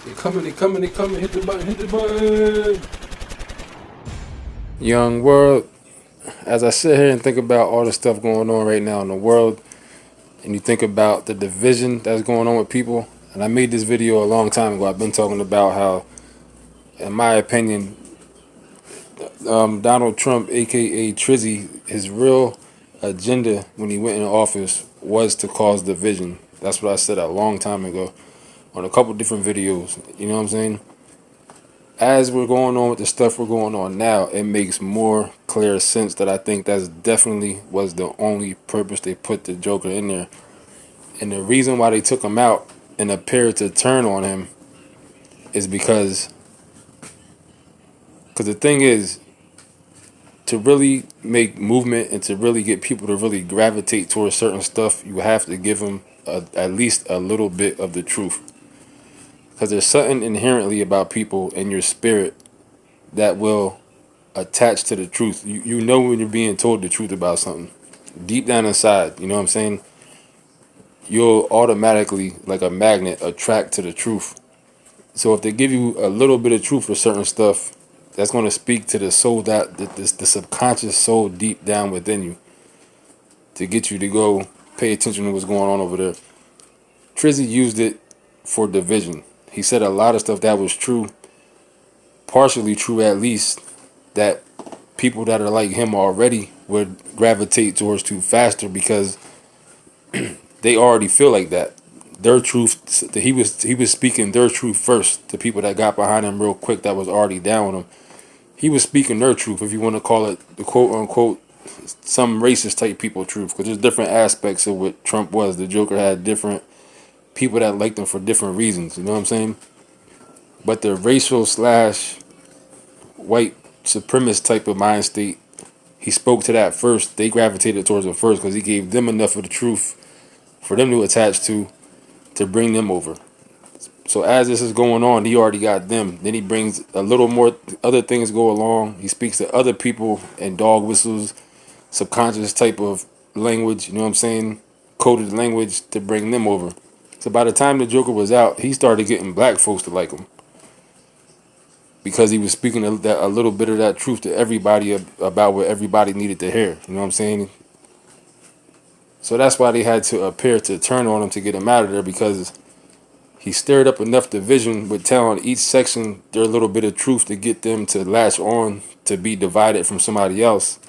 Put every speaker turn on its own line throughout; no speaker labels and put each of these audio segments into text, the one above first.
They coming, they coming, they coming. Hit the button, hit the button. Young world, as I sit here and think about all the stuff going on right now in the world, and you think about the division that's going on with people, and I made this video a long time ago. I've been talking about how, in my opinion, Donald Trump, aka Trizzy, his real agenda when he went in office was to cause division. That's what I said a long time ago on a couple different videos. You know what I'm saying? As we're going on with the stuff we're going on now, it makes more clear sense that I think that's definitely was the only purpose they put the Joker in there. And the reason why they took him out and appeared to turn on him is because the thing is, to really make movement and to really get people to really gravitate towards certain stuff, you have to give them at least a little bit of the truth. Because there's something inherently about people in your spirit that will attach to the truth. You know when you're being told the truth about something. Deep down inside, you know what I'm saying? You'll automatically, like a magnet, attract to the truth. So if they give you a little bit of truth for certain stuff, that's going to speak to the soul, that the subconscious soul deep down within you, to get you to go pay attention to what's going on over there. Trizzy used it for division. He said a lot of stuff that was true, partially true at least, that people that are like him already would gravitate towards too faster because they already feel like that. Their truth, he was speaking their truth first. The people that got behind him real quick, that was already down with him. He was speaking their truth, if you want to call it the quote unquote some racist type people truth, because there's different aspects of what Trump was. The Joker had different people that liked him for different reasons. You know what I'm saying? But the racial slash white supremacist type of mind state, he spoke to that first. They gravitated towards him first because he gave them enough of the truth for them to attach to bring them over. So as this is going on, he already got them. Then he brings a little more other things go along. He speaks to other people in dog whistles, subconscious type of language, you know what I'm saying? Coded language to bring them over. So by the time the Joker was out, he started getting black folks to like him because he was speaking a little bit of that truth to everybody about what everybody needed to hear. You know what I'm saying? So that's why they had to appear to turn on him to get him out of there, because he stirred up enough division with telling each section their little bit of truth to get them to latch on to be divided from somebody else.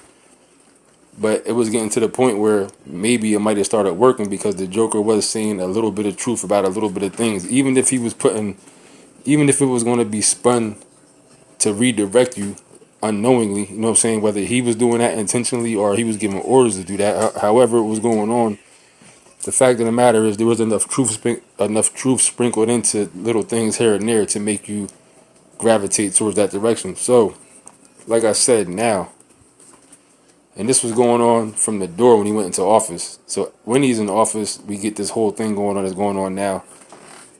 But it was getting to the point where maybe it might have started working because the Joker was saying a little bit of truth about a little bit of things. Even if it was going to be spun to redirect you unknowingly, you know what I'm saying? Whether he was doing that intentionally or he was giving orders to do that, however it was going on, the fact of the matter is there was enough truth sprinkled into little things here and there to make you gravitate towards that direction. So, like I said, now, and this was going on from the door when he went into office. So when he's in office, we get this whole thing going on that's going on now,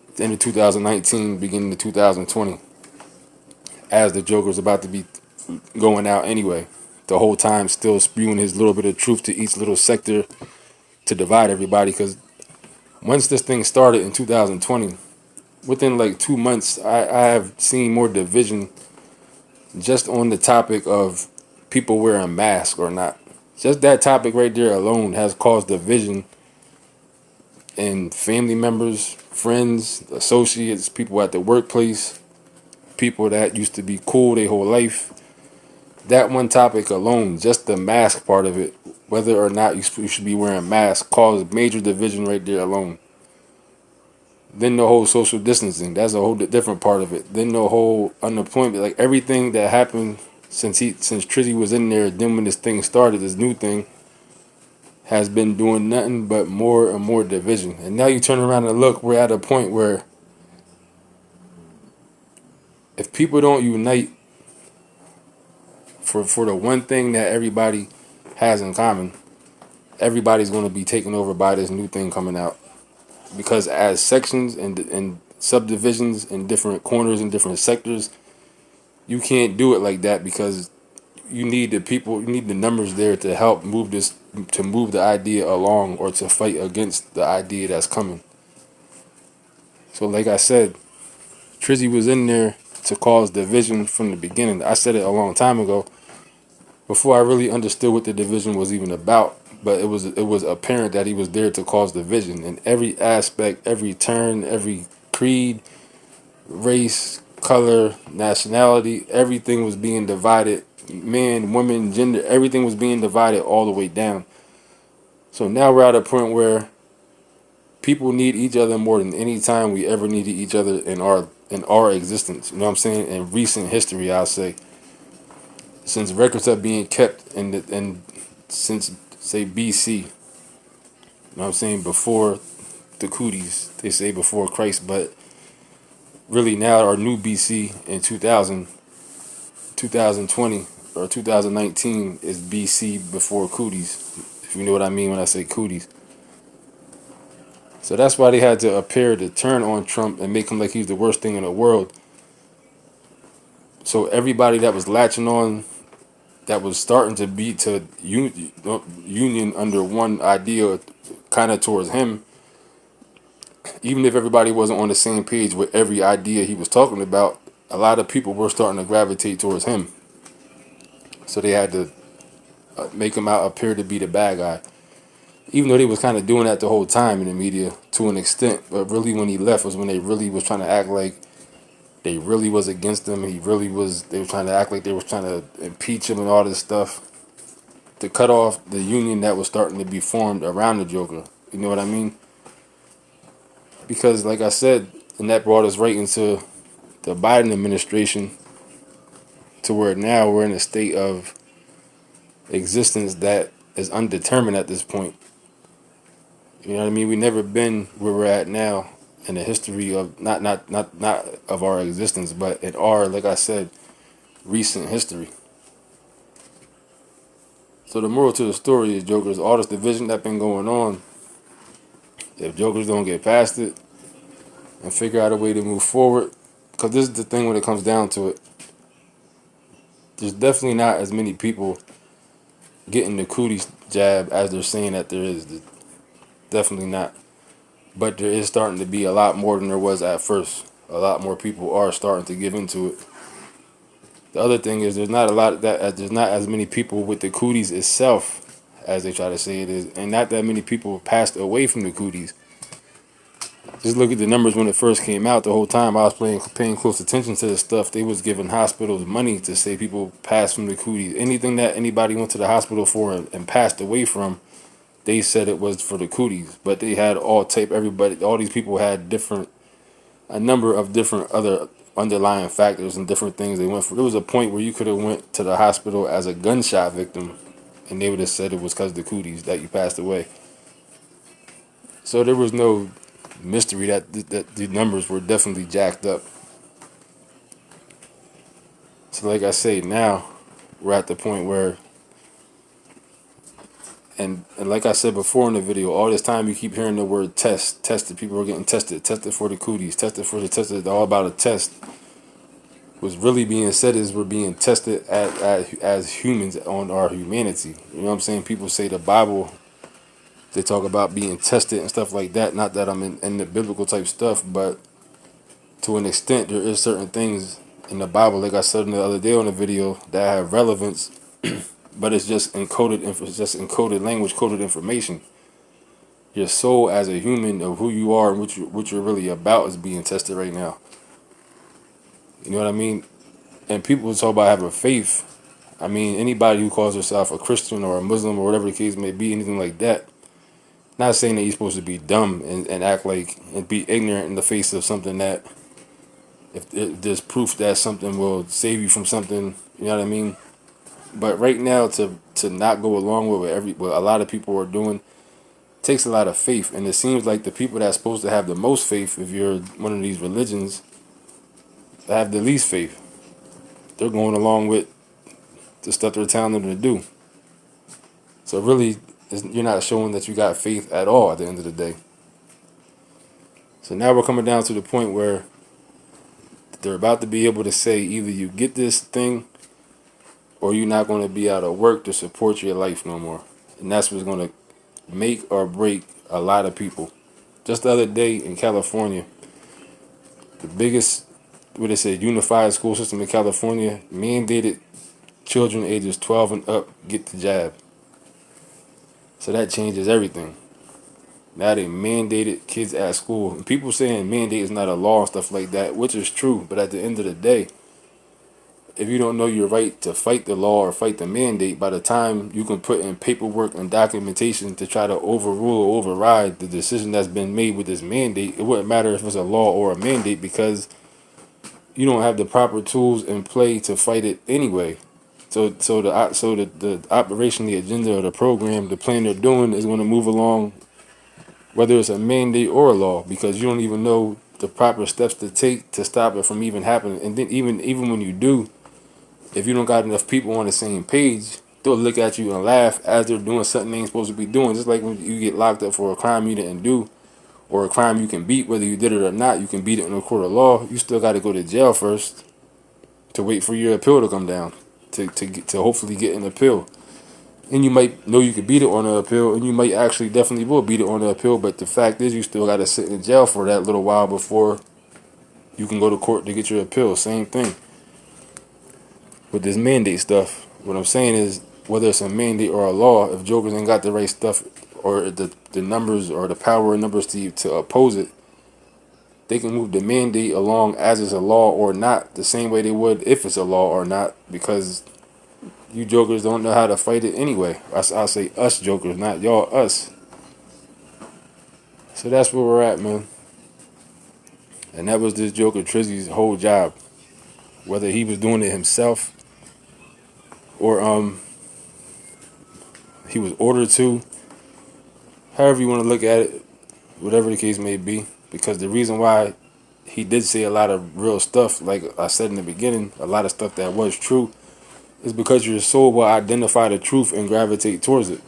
at the end of 2019, beginning of 2020, as the Joker's about to be going out anyway. The whole time still spewing his little bit of truth to each little sector to divide everybody, because once this thing started in 2020, within like 2 months, I have seen more division just on the topic of people wearing masks or not. Just that topic right there alone has caused division in family members, friends, associates, people at the workplace, people that used to be cool their whole life. That one topic alone, just the mask part of it, whether or not you should be wearing masks, caused major division right there alone. Then the whole social distancing, that's a whole different part of it. Then the whole unemployment, like everything that happened since Trizzy was in there, then when this thing started, this new thing, has been doing nothing but more and more division. And now you turn around and look, we're at a point where if people don't unite for the one thing that everybody has in common, everybody's going to be taken over by this new thing coming out. Because as sections and subdivisions in different corners and different sectors, you can't do it like that, because you need the people, you need the numbers there to help move this, to move the idea along or to fight against the idea that's coming. So like I said, Trizzy was in there to cause division from the beginning. I said it a long time ago, before I really understood what the division was even about. But it was apparent that he was there to cause division in every aspect, every turn, every creed, race, color, nationality. Everything was being divided. Man, woman, gender, everything was being divided all the way down. So now we're at a point where people need each other more than any time we ever needed each other in our existence. You know what I'm saying? In recent history, I'll say, since records are being kept in since say BC. You know what I'm saying? Before the cooties, they say before Christ, but really now our new BC in 2020 or 2019 is BC before cooties. If you know what I mean when I say cooties. So that's why they had to appear to turn on Trump and make him like he's the worst thing in the world. So everybody that was latching on, that was starting to be to union under one idea, kind of towards him, even if everybody wasn't on the same page with every idea he was talking about, a lot of people were starting to gravitate towards him. So they had to make him out appear to be the bad guy, even though they was kind of doing that the whole time in the media to an extent. But really, when he left was when they really was trying to act like they really was against him. He really was. They were trying to act like they was trying to impeach him and all this stuff to cut off the union that was starting to be formed around the Joker. You know what I mean? Because, like I said, and that brought us right into the Biden administration, to where now we're in a state of existence that is undetermined at this point. You know what I mean? We never been where we're at now in the history of not of our existence, but in our, like I said, recent history. So the moral to the story is, Jokers, all this division that been going on, if Jokers don't get past it and figure out a way to move forward, because this is the thing when it comes down to it, there's definitely not as many people getting the cooties jab as they're saying that there is. Definitely not. But there is starting to be a lot more than there was at first. A lot more people are starting to give into it. The other thing is there's not a lot of that. There's not as many people with the cooties itself as they try to say it is, and not that many people passed away from the cooties. Just look at the numbers when it first came out. The whole time I was paying close attention to this stuff, they was giving hospitals money to say people passed from the cooties. Anything that anybody went to the hospital for and passed away from, they said it was for the cooties. But they had all these people had a number of different other underlying factors and different things they went for. There was a point where you could have went to the hospital as a gunshot victim, and they would have said it was because of the cooties that you passed away. So there was no mystery that the numbers were definitely jacked up. So like I say, now we're at the point where, and like I said before in the video, all this time you keep hearing the word tested. People are getting tested for the cooties, tested, all about a test. What's really being said is we're being tested as humans on our humanity. You know what I'm saying? People say the Bible, they talk about being tested and stuff like that. Not that I'm in the biblical type stuff, but to an extent, there is certain things in the Bible, like I said the other day on the video, that have relevance, but it's just encoded language, coded information. Your soul as a human of who you are and what you're really about is being tested right now. You know what I mean? And people talk about having faith. I mean, anybody who calls herself a Christian or a Muslim or whatever the case may be, anything like that, not saying that you're supposed to be dumb and act like and be ignorant in the face of something that, if there's proof that something will save you from something, you know what I mean? But right now, to not go along with what a lot of people are doing takes a lot of faith. And it seems like the people that's supposed to have the most faith, if you're one of these religions, that have the least faith, they're going along with the stuff they're telling them to do. So really, you're not showing that you got faith at all at the end of the day. So now we're coming down to the point where they're about to be able to say either you get this thing or you're not going to be out of work to support your life no more. And that's what's going to make or break a lot of people. Just the other day in California, the biggest what it said, unified school system in California mandated children ages 12 and up get the jab. So that changes everything. Now they mandated kids at school. And people saying mandate is not a law and stuff like that, which is true. But at the end of the day, if you don't know your right to fight the law or fight the mandate, by the time you can put in paperwork and documentation to try to overrule or override the decision that's been made with this mandate, it wouldn't matter if it's a law or a mandate because you don't have the proper tools in play to fight it anyway. So the operation, the agenda, or the program, the plan they're doing is going to move along, whether it's a mandate or a law, because you don't even know the proper steps to take to stop it from even happening. And then even when you do, if you don't got enough people on the same page, they'll look at you and laugh as they're doing something they ain't supposed to be doing. Just like when you get locked up for a crime you didn't do, or a crime you can beat, whether you did it or not, you can beat it in a court of law. You still got to go to jail first to wait for your appeal to come down, to hopefully get an appeal. And you might know you could beat it on the appeal, and you might actually definitely will beat it on the appeal. But the fact is, you still got to sit in jail for that little while before you can go to court to get your appeal. Same thing with this mandate stuff. What I'm saying is, whether it's a mandate or a law, if jokers ain't got the right stuff or the numbers or the power and numbers to oppose it, they can move the mandate along as it's a law or not, the same way they would if it's a law or not, because you jokers don't know how to fight it anyway. I'll say us jokers, not y'all, us. So that's where we're at, man. And that was this Joker Trizzy's whole job. Whether he was doing it himself or he was ordered to, however you want to look at it, whatever the case may be. Because the reason why he did say a lot of real stuff, like I said in the beginning, a lot of stuff that was true, is because your soul will identify the truth and gravitate towards it.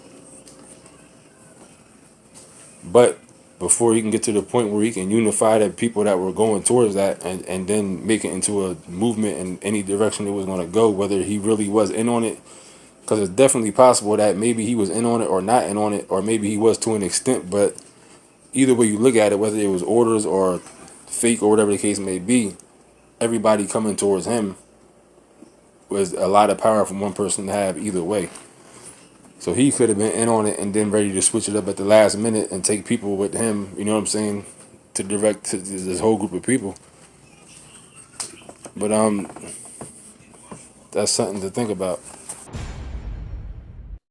But before he can get to the point where he can unify the people that were going towards that and then make it into a movement in any direction it was going to go, whether he really was in on it, because it's definitely possible that maybe he was in on it or not in on it, or maybe he was to an extent, but either way you look at it, whether it was orders or fake or whatever the case may be, everybody coming towards him was a lot of power from one person to have either way. So he could have been in on it and then ready to switch it up at the last minute and take people with him, you know what I'm saying, to direct to this whole group of people. But that's something to think about.